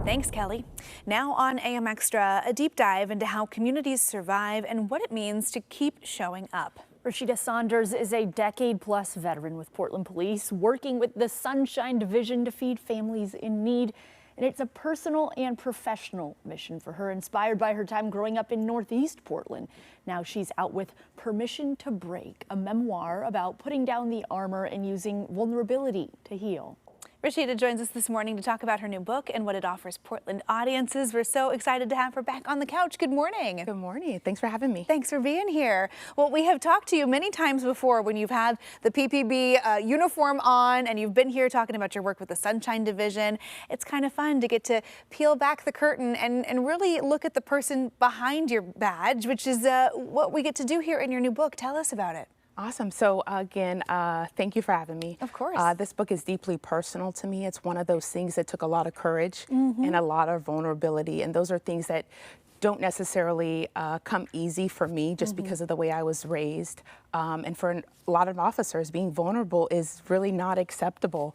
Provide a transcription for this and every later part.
Thanks, Kelly. Now on AM Extra, a deep dive into how communities survive and what it means to keep showing up. Rashida Saunders is a decade-plus veteran with Portland Police, working with the Sunshine Division to feed families in need. And it's a personal and professional mission for her, inspired by her time growing up in Northeast Portland. Now she's out with Permission to Break, a memoir about putting down the armor and using vulnerability to heal. Rashida joins us this morning to talk about her new book and what it offers Portland audiences. We're so excited to have her back on the couch. Good morning. Good morning. Thanks for having me. Thanks for being here. Well, we have talked to you many times before when you've had the PPB uniform on and you've been here talking about your work with the Sunshine Division. It's kind of fun to get to peel back the curtain and really look at the person behind your badge, which is what we get to do here in your new book. Tell us about it. Awesome. So again, thank you for having me. Of course. This book is deeply personal to me. It's one of those things that took a lot of courage and a lot of vulnerability. And those are things that don't necessarily come easy for me just because of the way I was raised. And for a lot of officers, being vulnerable is really not acceptable.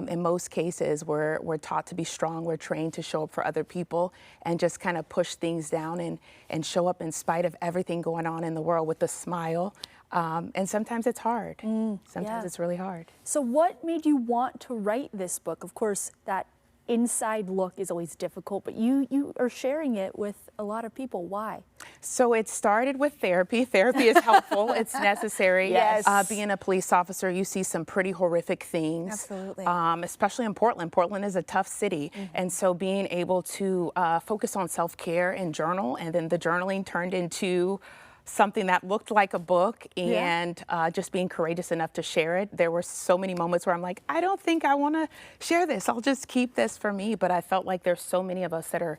In most cases, we're taught to be strong. We're trained to show up for other people and just kind of push things down and show up in spite of everything going on in the world with a smile. And sometimes it's hard. Sometimes it's really hard. So what made you want to write this book? Of course, that inside look is always difficult, but you are sharing it with a lot of people. Why? So it started with therapy. Therapy is helpful. It's necessary. Yes. Being a police officer, you see some pretty horrific things. Absolutely. Especially in Portland. Portland is a tough city. And so being able to focus on self-care and journal, and then the journaling turned into something that looked like a book, and just being courageous enough to share it. There were so many moments where I'm like, I don't think I want to share this. I'll just keep this for me. But I felt like there's so many of us that are,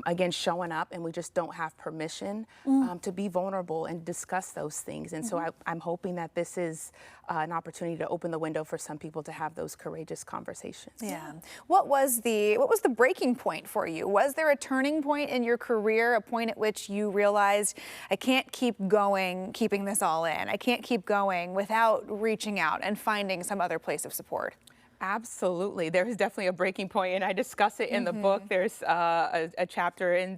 again, showing up, and we just don't have permission to be vulnerable and discuss those things. And so I'm hoping that this is an opportunity to open the window for some people to have those courageous conversations. Yeah. What was the breaking point for you? Was there a turning point in your career, a point at which you realized, I can't keep going, keeping this all in. I can't keep going without reaching out and finding some other place of support? Absolutely. There is definitely a breaking point, and I discuss it in the book. There's a chapter in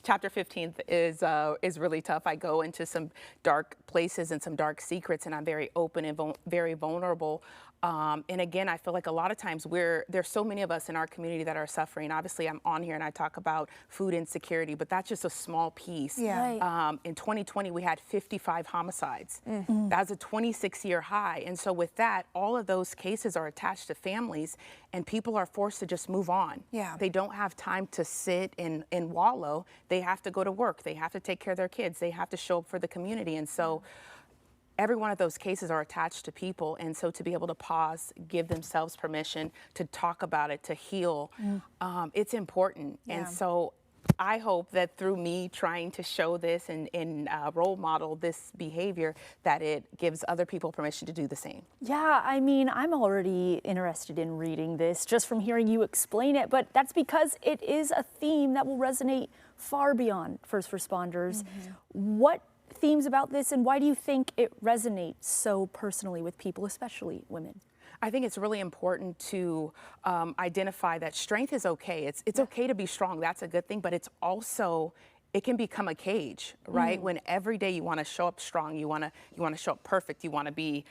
Chapter 15 is really tough. I go into some dark places and some dark secrets, and I'm very open and very vulnerable. And again, I feel like a lot of times there's so many of us in our community that are suffering. Obviously, I'm on here and I talk about food insecurity, but that's just a small piece. Yeah. Right. In 2020, we had 55 homicides. That's a 26-year high. And so with that, all of those cases are attached to families, and people are forced to just move on. Yeah. They don't have time to sit and wallow. They have to go to work. They have to take care of their kids. They have to show up for the community. And so every one of those cases are attached to people, and so to be able to pause, give themselves permission to talk about it, to heal, it's important. Yeah. And so I hope that through me trying to show this and role model this behavior, that it gives other people permission to do the same. Yeah, I mean, I'm already interested in reading this just from hearing you explain it, but that's because it is a theme that will resonate far beyond first responders. What themes about this, and why do you think it resonates so personally with people, especially women? I think it's really important to identify that strength is okay. It's okay to be strong. That's a good thing, but it's also, it can become a cage, right? When every day you want to show up strong, you want to show up perfect, you want to be,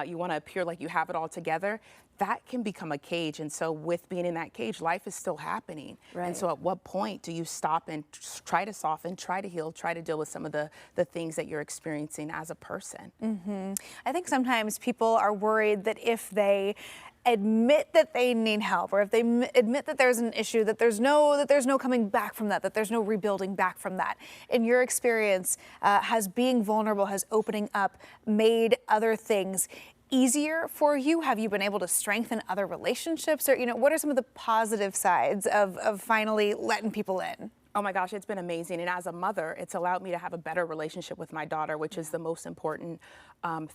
you want to appear like you have it all together. That can become a cage. And so with being in that cage, life is still happening. Right. And so at what point do you stop and try to soften, try to heal, try to deal with some of the things that you're experiencing as a person? I think sometimes people are worried that if they admit that they need help, or if they admit that there's an issue, that there's no coming back from that there's no rebuilding back from that. In your experience, has being vulnerable, has opening up made other things easier for you? Have you been able to strengthen other relationships? Or, what are some of the positive sides of finally letting people in? Oh my gosh, it's been amazing. And as a mother, it's allowed me to have a better relationship with my daughter, which is the most important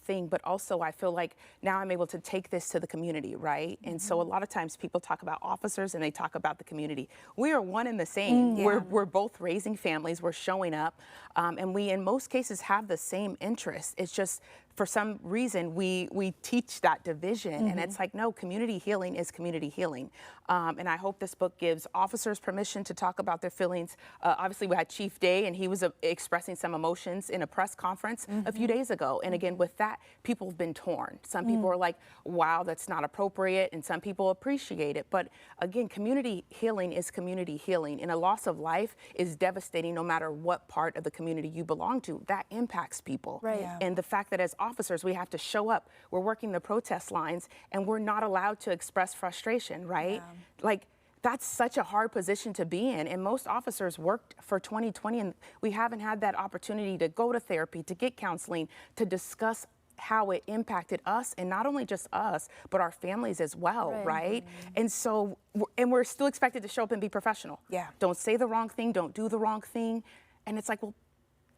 thing. But also, I feel like now I'm able to take this to the community, right? And so a lot of times people talk about officers and they talk about the community. We are one and the same. We're both raising families, we're showing up, and we in most cases have the same interests. It's just for some reason, we teach that division, and it's like, no, community healing is community healing. And I hope this book gives officers permission to talk about their feelings. Obviously, we had Chief Day, and he was expressing some emotions in a press conference a few days ago. And again, with that, people have been torn. Some people are like, wow, that's not appropriate, and some people appreciate it. But again, community healing is community healing, and a loss of life is devastating no matter what part of the community you belong to. That impacts people. Right. Yeah. And the fact that as officers, we have to show up, we're working the protest lines, and we're not allowed to express frustration, right? Yeah. Like, that's such a hard position to be in. And most officers worked for 2020, and we haven't had that opportunity to go to therapy, to get counseling, to discuss how it impacted us, and not only just us, but our families as well, right? And so, we're still expected to show up and be professional. Yeah. Don't say the wrong thing, don't do the wrong thing. And it's like, well,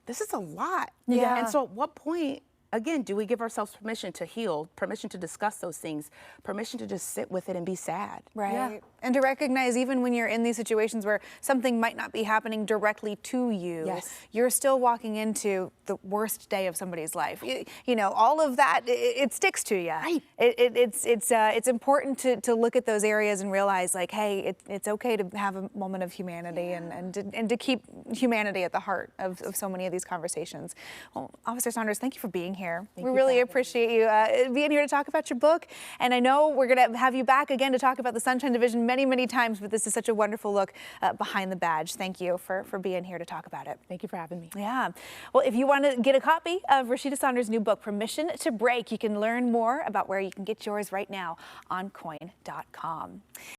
this is a lot. Yeah. And so at what point, again, do we give ourselves permission to heal, permission to discuss those things, permission to just sit with it and be sad? Right. Yeah. And to recognize, even when you're in these situations where something might not be happening directly to you, Yes. you're still walking into the worst day of somebody's life. You know, all of that, it sticks to you. Right. It's important to look at those areas and realize, like, hey, it's okay to have a moment of humanity and to keep humanity at the heart of so many of these conversations. Well, Officer Saunders, thank you for being here. We really appreciate you being here to talk about your book. And I know we're going to have you back again to talk about the Sunshine Division many, many times, but this is such a wonderful look behind the badge. Thank you for being here to talk about it. Thank you for having me. Yeah. Well, if you want to get a copy of Rashida Saunders' new book, Permission to Break, you can learn more about where you can get yours right now on coin.com.